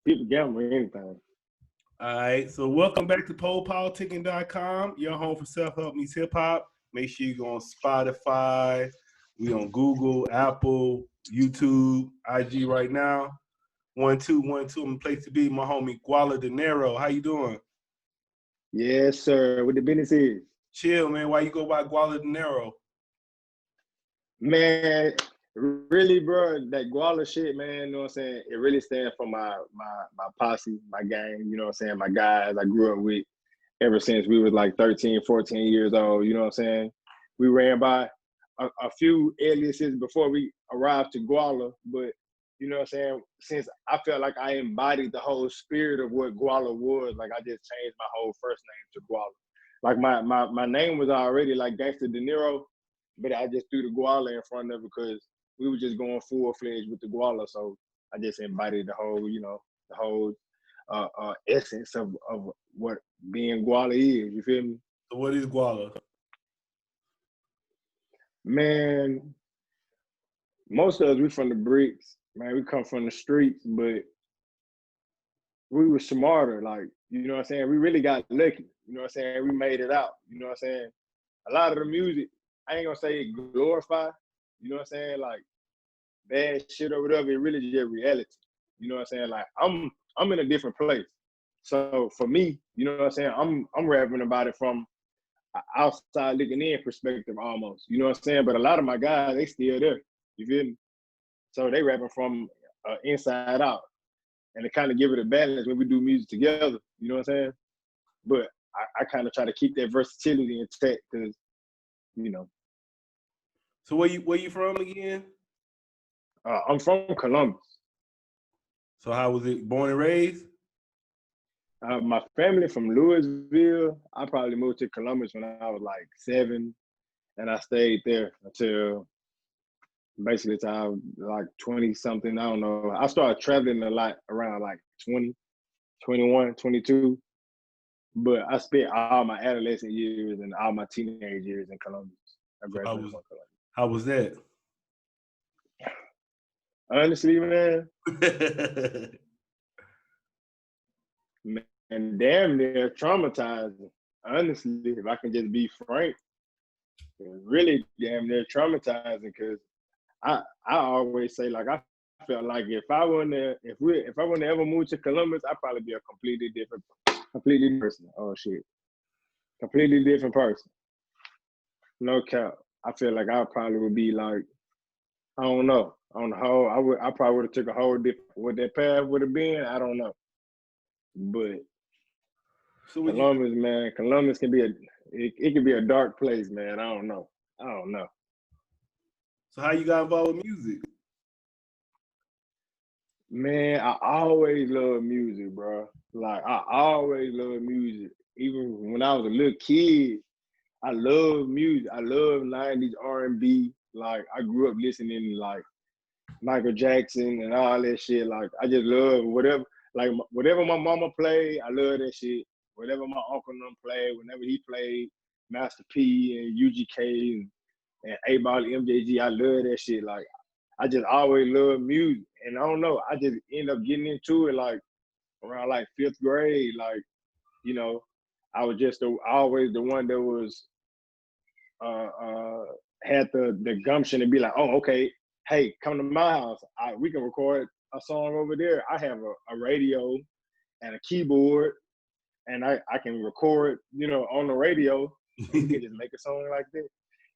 People gamble anything. All right, so welcome back to PoPolitickin.com, your home for self-help meets hip-hop. Make sure you go on Spotify. We on Google, Apple, YouTube, IG right now. 1212, I'm the place to be. My homie Gwala Deniro. How you doing? Yes, sir. What the business is? Chill, man. Why you go by Gwala Deniro? Man, really, bro, that Gwala shit, man, you know what I'm saying? It really stands for my posse, my gang, you know what I'm saying? My guys I grew up with ever since we was like 13, 14 years old, you know what I'm saying? We ran by a few aliases before we arrived to Gwala, but you know what I'm saying? Since I felt like I embodied the whole spirit of what Gwala was, like I just changed my whole first name to Gwala. Like my name was already like Gangsta Deniro, but I just threw the Gwala in front of it because we were just going full-fledged with the Gwala. So I just embodied the whole, you know, the whole essence of what being Gwala is. You feel me? So what is Gwala? Man, most of us, we from the bricks. Man, we come from the streets, but we were smarter. Like, you know what I'm saying? We really got lucky. You know what I'm saying? We made it out. You know what I'm saying? A lot of the music, I ain't gonna say it glorify, you know what I'm saying? Like bad shit or whatever, it really just reality. You know what I'm saying? Like I'm in a different place. So for me, you know what I'm saying? I'm rapping about it from an outside looking in perspective almost. You know what I'm saying? But a lot of my guys, they still there. You feel me? So they rapping from inside out. And to kind of give it a balance when we do music together, you know what I'm saying? But I kind of try to keep that versatility intact because, you know. So where you from again? I'm from Columbus. So how was it? Born and raised? My family from Louisville. I probably moved to Columbus when I was like 7, and I stayed there until basically till I was like 20 something. I don't know. I started traveling a lot around like 20, 21, 22. But I spent all my adolescent years and all my teenage years in Columbus. I graduated from Columbus. How was that? Honestly, man, damn near traumatizing. Honestly, if I can just be frank, it was really damn near traumatizing because I always say like I felt like if I wouldn't ever moved to Columbus, I'd probably be a completely different person. Oh shit. Completely different person. No cap. I feel like I probably would be like, I don't know. On the whole, I probably would have took a whole different what that path would have been. I don't know. But so Columbus, man, Columbus can be it can be a dark place, man. I don't know. So how you got involved with music? Man, I always loved music, bro. Like I always loved music. Even when I was a little kid, I loved music. I loved 90s R&B. Like I grew up listening to like Michael Jackson and all that shit. Like I just love whatever. Like whatever my mama played, I love that shit. Whatever my uncle and them played, whenever he played Master P and UGK and A-Ball MJG, I love that shit. Like I just always loved music. And I don't know, I just ended up getting into it like around like 5th grade. Like, you know, I was just always the one that was had the gumption to be like, oh, okay, hey, come to my house. We can record a song over there. I have a radio and a keyboard, and I can record, you know, on the radio. And we can just make a song like that.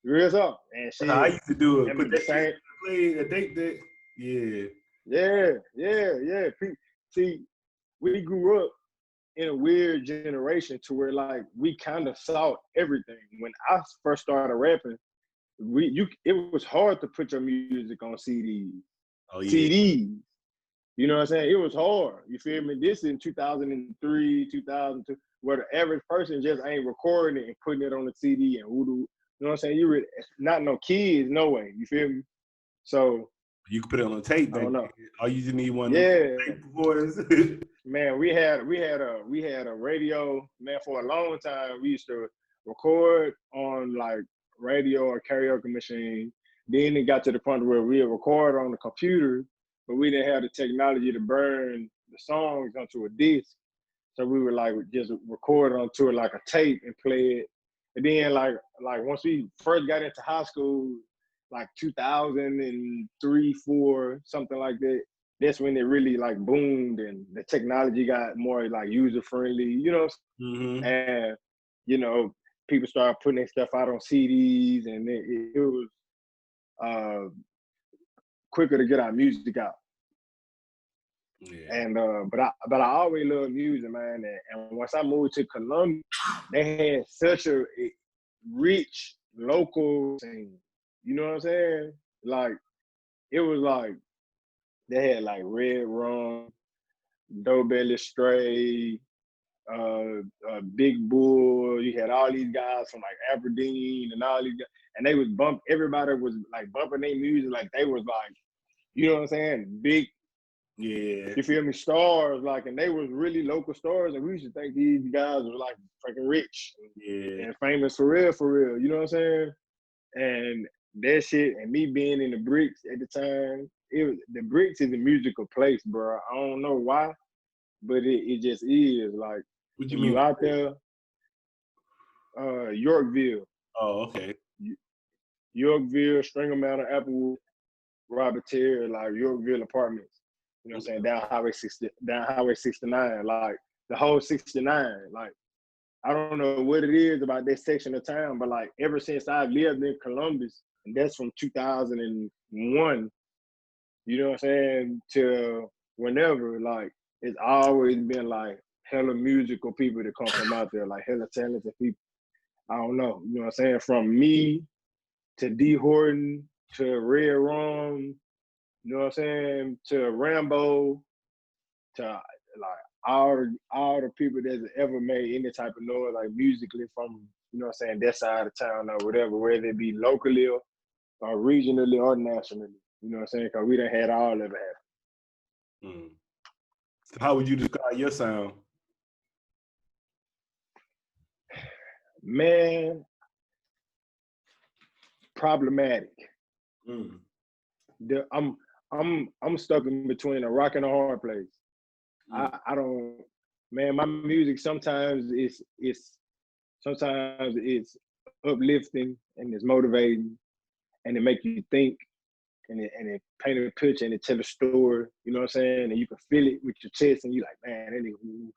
Real up. And shit. I used to do it. Put the same. Play a date that. Yeah. Yeah. See, we grew up in a weird generation to where like we kind of saw everything. When I first started rapping, it was hard to put your music on CDs. Oh yeah. CDs. You know what I'm saying? It was hard. You feel me? This in 2003, 2002, where the average person just ain't recording it and putting it on the CD and voodoo. You know what I'm saying? You not no kids, no way. You feel me? So you could put it on a tape. I don't know. All you just need one. Yeah. Tape recorders. Man, we had a radio. Man, for a long time we used to record on like radio or karaoke machine. Then it got to the point where we would record on the computer, but we didn't have the technology to burn the songs onto a disc. So we would like just record onto it like a tape and play it. And then like once we first got into high school, like 2003, 4, something like that, that's when it really like boomed and the technology got more like user friendly, you know. Mm-hmm. And you know, people started putting their stuff out on CDs, and it was quicker to get our music out. Yeah. And but I always loved music, man. And once I moved to Columbia, they had such a rich local scene. You know what I'm saying? Like it was like they had like Red Rum, Doe Belly Stray, Big Bull. You had all these guys from like Aberdeen and all these guys, and they was everybody was like bumping their music like they was like, you know what I'm saying? Big, yeah, you feel me? Stars, like, and they was really local stars, and we used to think these guys were like freaking rich and famous for real, you know what I'm saying? And that shit, and me being in the Bricks at the time, the Bricks is a musical place, bro. I don't know why, but it just is. Like, what you when you mean? out there, Yorkville, Oh, okay. Yorkville, Stringham Mountain, Applewood, Robert Terry, like Yorkville Apartments. You know what I'm saying? Down Highway 69, like the whole 69. Like, I don't know what it is about that section of town, but like ever since I lived in Columbus, and that's from 2001, you know what I'm saying, to whenever, like it's always been like hella musical people that come from out there, like hella talented people. I don't know, you know what I'm saying? From me to D Horton to Red Rum, you know what I'm saying, to Rambo, to like all the people that's ever made any type of noise, like musically from, you know what I'm saying, that side of town or whatever, whether it be locally or regionally or nationally. You know what I'm saying? Because we done had all of it. So how would you describe your sound? Man, problematic. I'm stuck in between a rock and a hard place. I don't, man, my music sometimes it's uplifting and it's motivating and it make you think and it paint a picture and it tell a story, you know what I'm saying? And you can feel it with your chest and you like, man, that nigga, you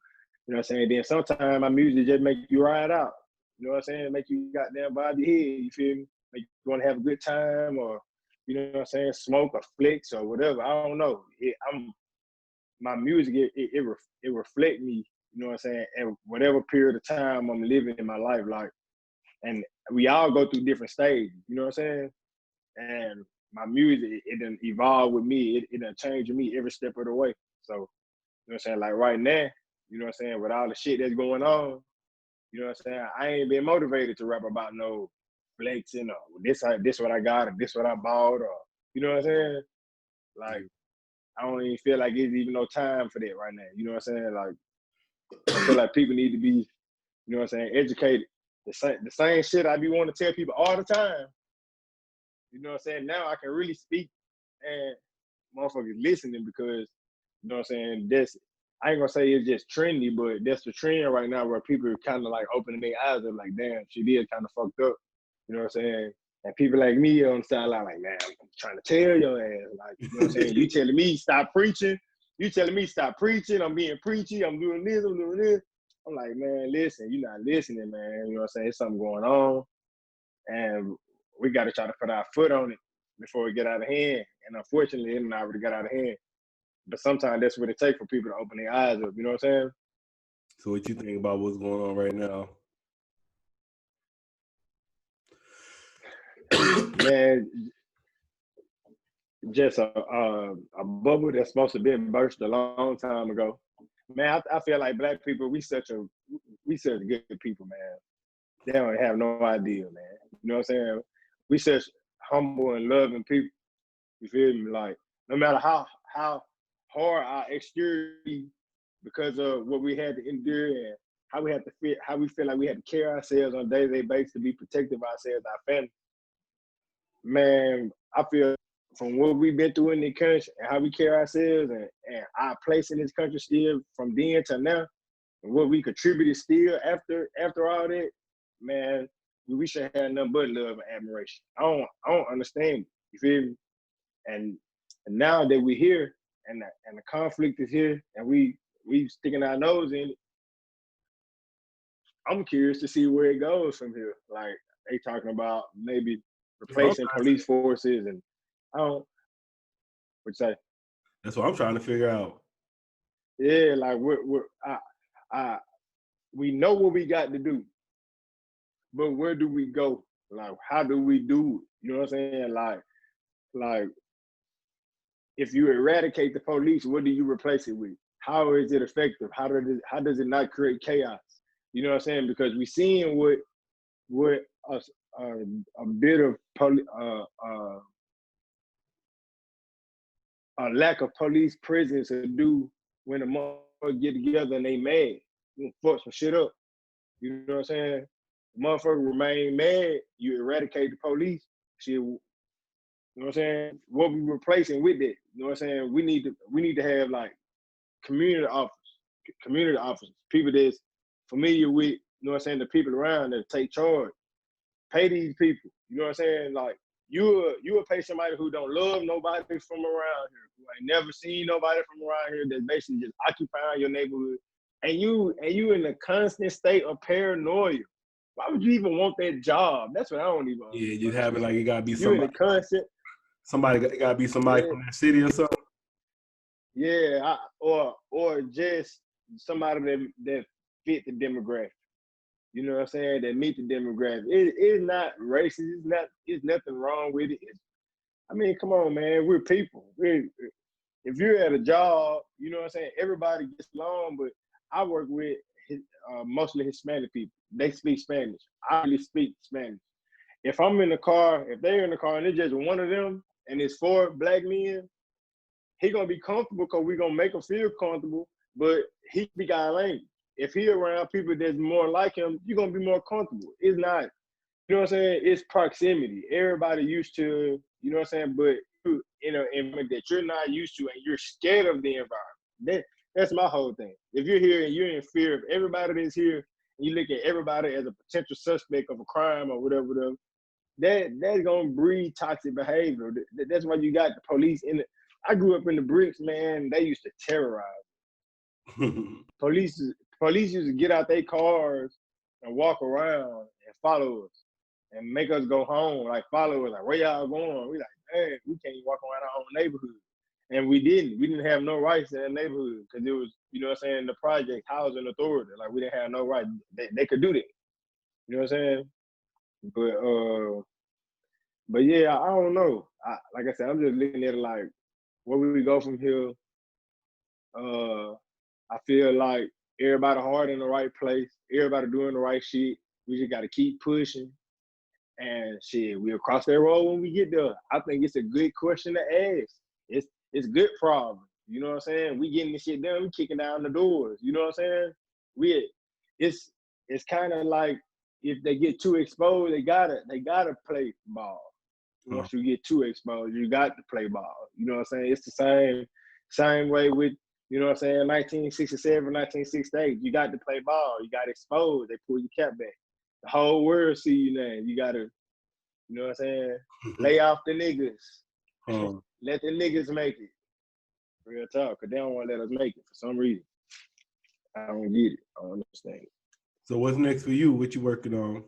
know what I'm saying? Then sometimes my music just make you ride out, you know what I'm saying? Make you goddamn bob your head, you feel me? Make you want to have a good time or, you know what I'm saying, smoke or flex or whatever. I don't know. My music, it reflect me, you know what I'm saying, and whatever period of time I'm living in my life, like, and we all go through different stages, you know what I'm saying? And my music, it done evolve with me, it done change with me every step of the way. So, you know what I'm saying, like right now, you know what I'm saying, with all the shit that's going on, you know what I'm saying, I ain't been motivated to rap about no flexing or this what I got or this what I bought or, you know what I'm saying? Like, I don't even feel like it's even no time for that right now. You know what I'm saying? Like, I feel like people need to be, you know what I'm saying, educated. The same shit I be wanting to tell people all the time. You know what I'm saying? Now I can really speak and motherfuckers listening because, you know what I'm saying, I ain't gonna say it's just trendy, but that's the trend right now where people are kind of like opening their eyes and like, damn, she did kind of fucked up. You know what I'm saying? And people like me on the sideline, like, man, I'm trying to tell your ass. Like, you know what I'm saying? You telling me stop preaching. You telling me stop preaching. I'm being preachy. I'm doing this. I'm doing this. I'm like, man, listen, you're not listening, man. You know what I'm saying? There's something going on. And we got to try to put our foot on it before we get out of hand. And unfortunately, it and I already got out of hand. But sometimes that's what it takes for people to open their eyes up. You know what I'm saying? So what you think about what's going on right now? Man, just a bubble that's supposed to be burst a long time ago. Man, I feel like black people, we such good people, man. They don't have no idea, man. You know what I'm saying? We such humble and loving people. You feel me? Like, no matter how hard our exterior, because of what we had to endure and how we feel like we had to carry ourselves on a day-to-day basis to be protective of ourselves, our family. Man, I feel from what we've been through in the country and how we carry ourselves and our place in this country still from then to now, and what we contributed still after all that, man, we should have nothing but love and admiration. I don't understand. You feel me? And now that we're here and the conflict is here and we sticking our nose in it, I'm curious to see where it goes from here. Like they talking about maybe replacing police forces, and I don't. What you say? That's what I'm trying to figure out. Yeah, like we know what we got to do, but where do we go? Like, how do we do it? You know what I'm saying? Like if you eradicate the police, what do you replace it with? How is it effective? How does it not create chaos? You know what I'm saying? Because we seeing what a bit of a lack of police presence to do when the motherfuckers get together and they mad. You fuck some shit up. You know what I'm saying? The motherfucker remain mad, you eradicate the police, shit. You know what I'm saying? What we replacing with that? You know what I'm saying? We need to have like community officers, people that's familiar with, you know what I'm saying, the people around that take charge. Pay these people. You know what I'm saying? Like you will pay somebody who don't love nobody from around here, who ain't never seen nobody from around here, that's basically just occupying your neighborhood. And you in a constant state of paranoia. Why would you even want that job? That's what I don't even. Yeah, you have it like it gotta be you in a constant. Somebody gotta be somebody from that city or something. Yeah, or just somebody that fit the demographic. You know what I'm saying? That meet the demographic. It's not racist. It's nothing wrong with it. I mean, come on, man. We're people. If you're at a job, you know what I'm saying? Everybody gets along, but I work with mostly Hispanic people. They speak Spanish. I really speak Spanish. If I'm in the car, if they're in the car and it's just one of them and it's 4 black men, he gonna be comfortable because we're gonna make him feel comfortable, but he speak our language. If he around people that's more like him, you're gonna be more comfortable. It's not, you know what I'm saying? It's proximity. Everybody used to, you know what I'm saying? But you in an environment that you're not used to and you're scared of the environment. That's my whole thing. If you're here and you're in fear of everybody that's here, and you look at everybody as a potential suspect of a crime or whatever, that's gonna breed toxic behavior. That's why you got the police in it. I grew up in the bricks, man. They used to terrorize. Police used to get out their cars and walk around and follow us and make us go home. Like follow us, like where y'all going? We like, man, we can't even walk around our own neighborhood. And we didn't. We didn't have no rights in that neighborhood because it was, you know what I'm saying, the project housing authority. Like we didn't have no right. They could do that. You know what I'm saying? But yeah, I don't know. Like I said, I'm just looking at it like, where we go from here? I feel like everybody hard in the right place. Everybody doing the right shit. We just got to keep pushing. And shit, we'll cross that road when we get there. I think it's a good question to ask. It's good problem. You know what I'm saying? We getting this shit done. We kicking down the doors. You know what I'm saying? It's kind of like if they get too exposed, they gotta play ball. Once you get too exposed, you got to play ball. You know what I'm saying? It's the same way with, you know what I'm saying, 1967, 1968. You got to play ball. You got exposed. They pull your cap back. The whole world see you now. You got to, you know what I'm saying, lay off the niggas. Let the niggas make it. Real talk, because they don't want to let us make it for some reason. I don't get it. I don't understand it. So what's next for you? What you working on?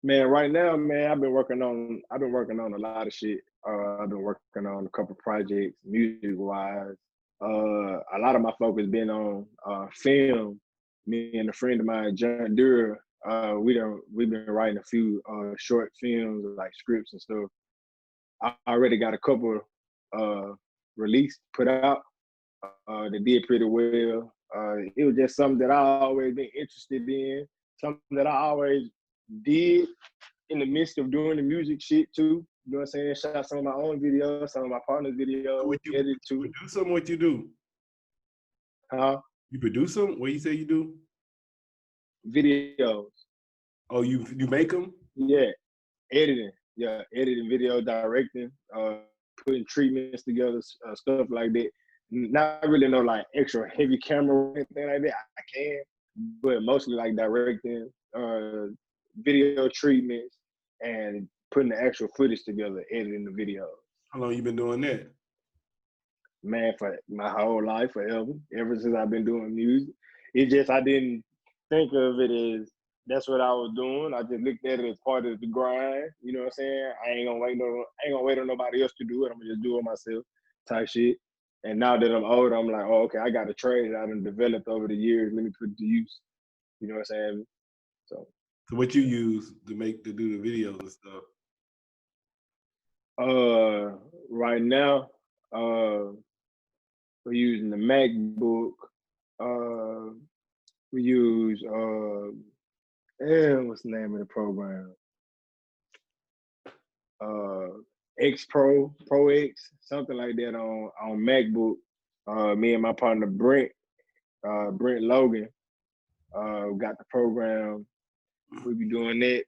Man, right now, man, I've been working on a lot of shit. I've been working on a couple projects, music-wise. A lot of my focus been on film. Me and a friend of mine, John Dura, we've been writing a few short films, like scripts and stuff. I already got a couple released, put out. They did pretty well. It was just something that I always been interested in, something that I always did in the midst of doing the music shit too. You know what I'm saying? Shot some of my own videos, some of my partner's videos, edited too. Produce them? What you do? Huh? You produce them? What you say you do? Videos. Oh, you make them? Yeah, editing. editing, video directing, putting treatments together, stuff like that. Not really no like extra heavy camera or anything like that. I can, but mostly like directing, video treatments, and putting the actual footage together, editing the video. How long you been doing that? Man, for my whole life, forever. Ever since I've been doing music. It's just I didn't think of it as that's what I was doing. I just looked at it as part of the grind. You know what I'm saying? I ain't gonna wait on nobody else to do it. I'm gonna just do it myself, type shit. And now that I'm older, I'm like, oh, okay, I got a trade that I done developed over the years. Let me put it to use. You know what I'm saying? So what you use to do the videos and stuff? Right now, we're using the MacBook. We use what's the name of the program? X Pro X, something like that on MacBook. Me and my partner Brent Logan, got the program. We be doing that.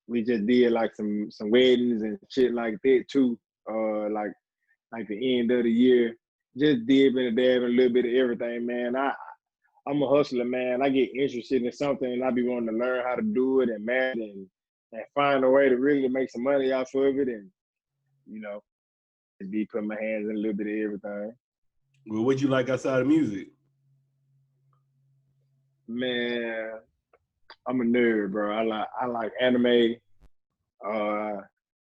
We just did like some weddings and shit like that too. Like the end of the year. Just dipping and dabbing a little bit of everything, man. I'm a hustler, man. I get interested in something and I be wanting to learn how to do it and manage and find a way to really make some money off of it, and you know, just be putting my hands in a little bit of everything. Well, what you like outside of music? Man, I'm a nerd, bro. I like anime,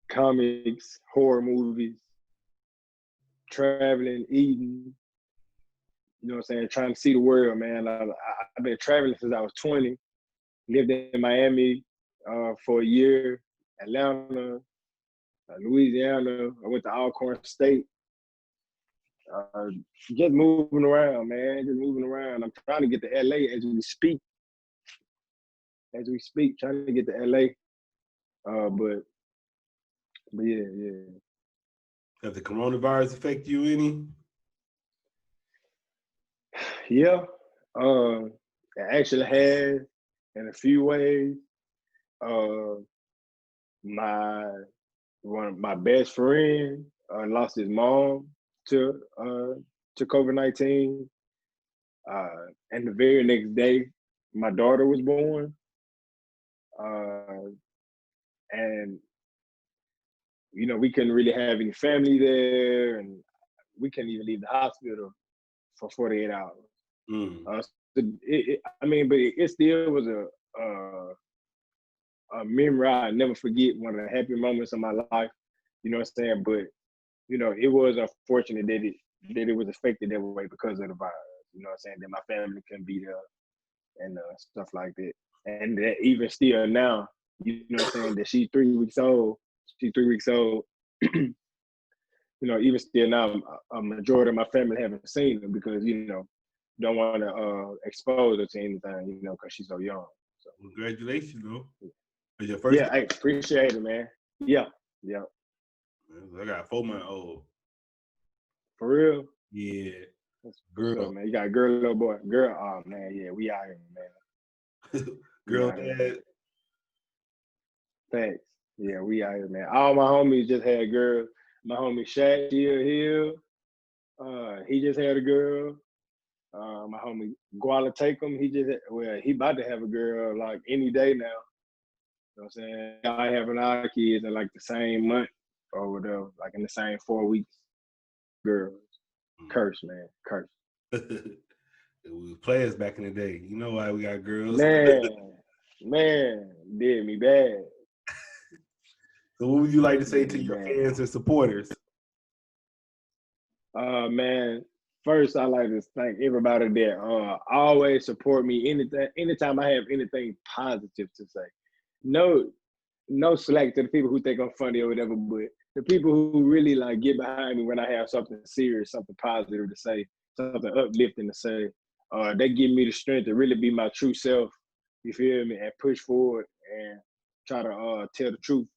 comics, horror movies, traveling, eating. You know what I'm saying? Trying to see the world, man. I've been traveling since I was 20. Lived in Miami for a year, Atlanta, Louisiana. I went to Alcorn State. Just moving around, man. Just moving around. I'm trying to get to LA as we speak. Trying to get to LA. But yeah. Has the coronavirus affect you any? Yeah. It actually has in a few ways. My best friend lost his mom to COVID-19. And the very next day, my daughter was born. And you know, we couldn't really have any family there, and we couldn't even leave the hospital for 48 hours. But it still was a memory I never forget. One of the happy moments of my life. You know what I'm saying? But you know, it was unfortunate that it was affected that way because of the virus. You know what I'm saying? That my family couldn't be there and stuff like that. And that even still now, you know what I'm saying, that she's 3 weeks old. You know, even still now, a majority of my family haven't seen her because, you know, don't want to expose her to anything, you know, because she's so young. So congratulations, though. Your first? Yeah, I appreciate it, man. Yeah. I got a 4-month-old. For real? Yeah. Girl, up, man. You got a girl, little boy. Girl, oh man, yeah, we out here, man. Girl, dad. Thanks. Yeah, we out here, man. All my homies just had girls. My homie Shaq Hill, he just had a girl. My homie Gwala Deniro, he about to have a girl like any day now. You know what I'm saying? I having our kids in like the same month or whatever, like in the same 4 weeks. Girls. Curse, man. Curse. It was players back in the day. You know why we got girls? Man, did me bad. So what would you like to say to your fans and supporters? Man, first I like to thank everybody that always support me anytime I have anything positive to say. No slack to the people who think I'm funny or whatever, but the people who really like get behind me when I have something serious, something positive to say, something uplifting to say, they give me the strength to really be my true self, you feel me, and push forward and try to tell the truth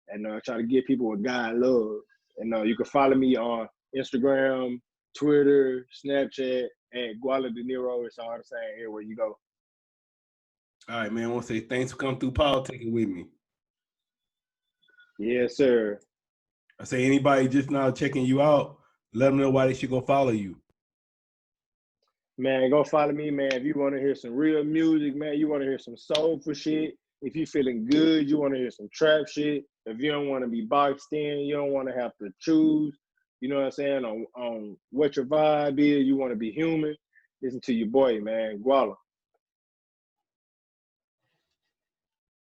and try to give people what God loves. And you can follow me on Instagram, Twitter, Snapchat, and Gwala Deniro. It's all the same everywhere you go. All right, man. I want to say thanks for coming through politicking with me. Yes, sir. I say anybody just now checking you out, let them know why they should go follow you. Man, go follow me, man. If you want to hear some real music, man, you want to hear some soulful shit. If you feeling good, you want to hear some trap shit. If you don't want to be boxed in, you don't want to have to choose, you know what I'm saying, on what your vibe is, you want to be human, listen to your boy, man, Gwala.